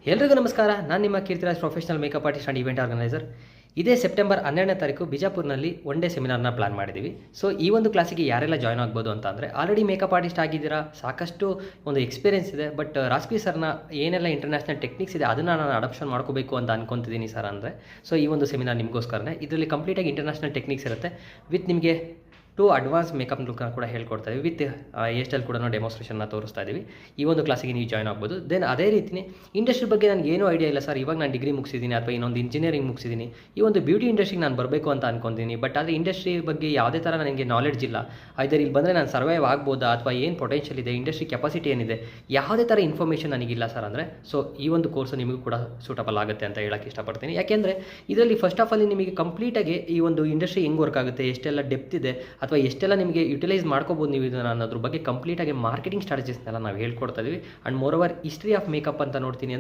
ಎಲ್ರಿಗೂ ನಮಸ್ಕಾರ. ನಾನು ನಿಮ್ಮ Keerthiraj, professional makeup artist and event organiser. ಇದೇ ಸೆಪ್ಟೆಂಬರ್ 12ನೇ ತಾರೀಕು ಬಿಜಾಪುರ್ನಲ್ಲಿ ಒನ್ ಡೇ ಸೆಮಿನಾರ್ನ ಪ್ಲಾನ್ ಮಾಡಿದ್ದೀವಿ. ಸೊ ಈ ಒಂದು ಕ್ಲಾಸಿಗೆ ಯಾರೆಲ್ಲ ಜಾಯ್ನ್ ಆಗ್ಬೋದು ಅಂತ ಅಂದರೆ, ಆಲ್ರೆಡಿ ಮೇಕಪ್ ಆರ್ಟಿಸ್ಟ್ ಆಗಿದ್ದೀರಾ, ಸಾಕಷ್ಟು ಒಂದು ಎಕ್ಸ್ಪೀರಿಯನ್ಸ್ ಇದೆ. ಬಟ್ ರಾಜ್ಬಿ ಸರ್ನ ಏನೆಲ್ಲ ಇಂಟರ್ನ್ಯಾಷನಲ್ ಟೆಕ್ನಿಕ್ಸ್ ಇದೆ ಅದನ್ನು ನಾನು ಅಡಾಪ್ಷನ್ ಮಾಡ್ಕೋಬೇಕು ಅಂತ ಅನ್ಕೊತಿದ್ದೀನಿ ಸರ್ ಅಂದರೆ. ಸೊ ಈ ಒಂದು ಸೆಮಿನಾರ್ ನಿಮಗೋಸ್ಕರನೇ. ಇದರಲ್ಲಿ ಕಂಪ್ಲೀಟಾಗಿ ಇಂಟರ್ನ್ಯಾಷನಲ್ ಟೆಕ್ನಿಕ್ಸ್ ಇರುತ್ತೆ. ವಿತ್ ನಿಮಗೆ 2 ಅಡ್ವಾನ್ಸ್ ಮೇಕಪ್ ಲುಕ್ನ ಕೂಡ ಹೇಳ್ಕೊಡ್ತಾ ಇದ್ದೀವಿ. ವಿತ್ ಹೇರ್ ಸ್ಟೈಲ್ ಕೂಡ ಡೆಮೋಸ್ಟ್ರೇಷನ್ನ ತೋರಿಸ್ತಾ ಇದ್ದೀವಿ. ಈ ಒಂದು ಕ್ಲಾಸಿಗೆ ನೀವು ಜಾಯ್ನ್ ಆಗ್ಬೋದು. ದೆನ್ ಅದೇ ರೀತಿ ಇಂಡಸ್ಟ್ರಿ ಬಗ್ಗೆ ನನಗೆ ಏನೂ ಐಡಿಯಾ ಇಲ್ಲ ಸರ್, ಇವಾಗ ನಾನು ಡಿಗ್ರಿ ಮುಗಿಸಿದ್ದೀನಿ ಅಥವಾ ಇನ್ನೊಂದು ಇಂಜಿನಿಯರಿಂಗ್ ಮುಗಿಸಿದ್ದೀನಿ, ಈ ಒಂದು ಬ್ಯೂಟಿ ಇಂಡಸ್ಟ್ರಿಗೆ ನಾನು ಬರಬೇಕು ಅಂತ ಅನ್ಕೊತೀನಿ. ಬಟ್ ಆದರೆ ಇಂಡಸ್ಟ್ರಿ ಬಗ್ಗೆ ಯಾವುದೇ ಥರ ನನಗೆ ನಾಲೆಡ್ಜ್ ಇಲ್ಲ. ಐದರ್ ಇಲ್ಲಿ ಬಂದರೆ ನಾನು ಸರ್ವೈವ್ ಆಗ್ಬೋದಾ ಅಥವಾ ಏನು ಪೊಟೆನ್ಷಿಯಲ್ ಇದೆ, ಇಂಡಸ್ಟ್ರಿ ಕೆಪಾಸಿಟಿ ಏನಿದೆ, ಯಾವುದೇ ಥರ ಇನ್ಫಾರ್ಮೇಷನ್ ನನಗಿಲ್ಲ ಸರ್ ಅಂದರೆ. ಸೊ ಈ ಒಂದು ಕೋರ್ಸು ನಿಮಗೂ ಕೂಡ ಸೂಟಬಲ್ ಆಗುತ್ತೆ ಅಂತ ಹೇಳೋಕ್ಕೆ ಇಷ್ಟಪಡ್ತೀನಿ. ಯಾಕೆಂದರೆ ಇದರಲ್ಲಿ ಫಸ್ಟ್ ಆಫ್ ಆಲ್ ನಿಮಗೆ ಕಂಪ್ಲೀಟಾಗಿ ಈ ಒಂದು ಇಂಡಸ್ಟ್ರಿ ಹೆಂಗೆ ವರ್ಕ್ ಆಗುತ್ತೆ, ಎಷ್ಟೆಲ್ಲ ಡೆಪ್ತ್ ಇದೆ ಅಥವಾ ಎಷ್ಟೆಲ್ಲ ನಿಮಗೆ ಯುಟಿಲೈಸ್ ಮಾಡ್ಕೋಬೋದು ನೀವು ಇದನ್ನು ಅನ್ನೋದ್ರ ಬಗ್ಗೆ ಕಂಪ್ಲೀಟಾಗಿ ಮಾರ್ಕೆಟಿಂಗ್ ಸ್ಟ್ರಾಟಜೀಸ್ನೆಲ್ಲ ನಾವು ಹೇಳ್ಕೊಡ್ತಾ ಇದ್ದೀವಿ. And more over history of makeup ಅಂತ ನೋಡ್ತೀನಿ